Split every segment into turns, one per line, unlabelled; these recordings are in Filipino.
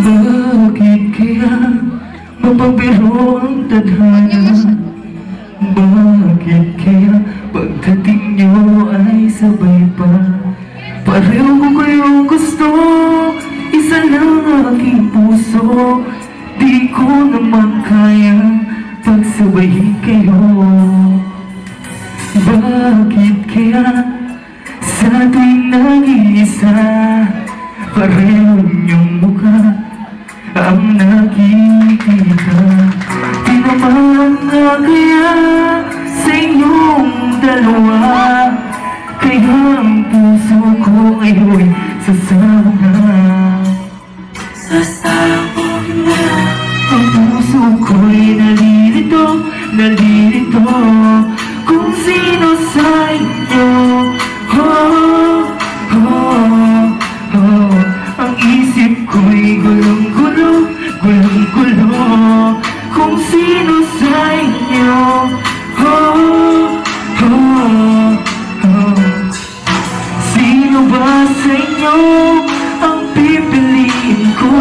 Bakit kaya mapabiro ang tadhana? Bakit kaya pagdating nyo ay sabay pa? Pareho ko kayong gusto, isa lang aking puso. Di ko naman kaya pagsabayin kayo. Bakit kaya sa tuwing nag-iisa pareho niyong mukha ang nakikita? Di naman nga kaya sa inyong dalawa, kaya ang puso ko ngayon sasabog na. Sasabog na. Ang puso ko'y nalilito, nalilito kung sino sa inyo. Oh, oh, oh. Ang isip ko'y gulong-gulo, gulong-gulo kung sino sa inyo. Oh, oh, oh. Sino ba sa inyo ang pipiliin ko?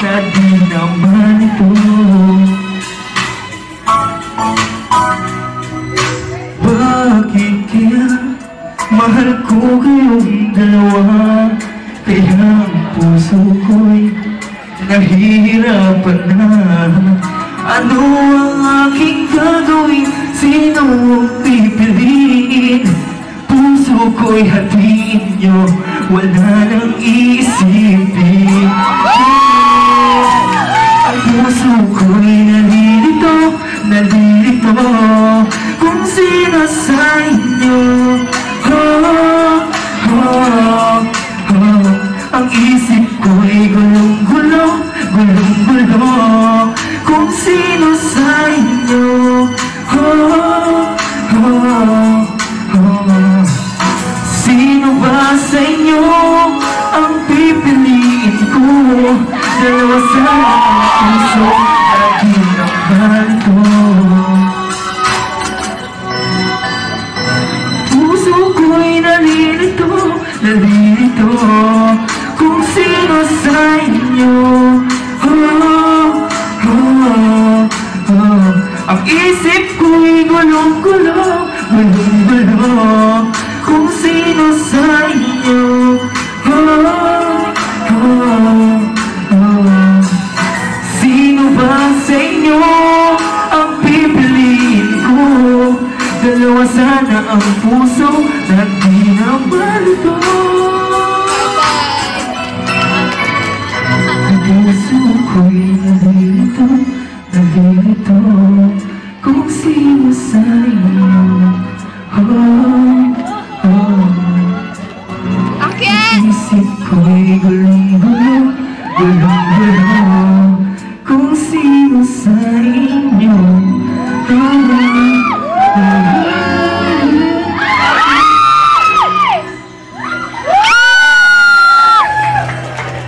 Na di naman ito. Bakit kaya mahal ko kayong dalawa, kaya ang puso ko'y nahihirapan na? Ano ang aking gagawin? Sino ang pipiliin? Puso ko'y hatiin nyo, wala nang iisipin. Ang puso ko'y nalilito, nalilito kung sino sa inyo. Oh, oh, oh. Ang isip ko'y gulong-gulo, gulong-gulo kung sino sa inyo. Oh, oh, oh. Sino ba sa inyo ang pipiliin ko? Dalawa sa puso at di naman ito. Puso ko'y nalilito, nalilito kung sino sa inyo. Oh, oh, oh. Ang isip ko'y gulong-gulo, gulong-gulo kung sino sa inyo. Oh, oh, oh. Sino ba sa inyo ang pipiliin ko? Dalawa sana ang puso na di naman ito.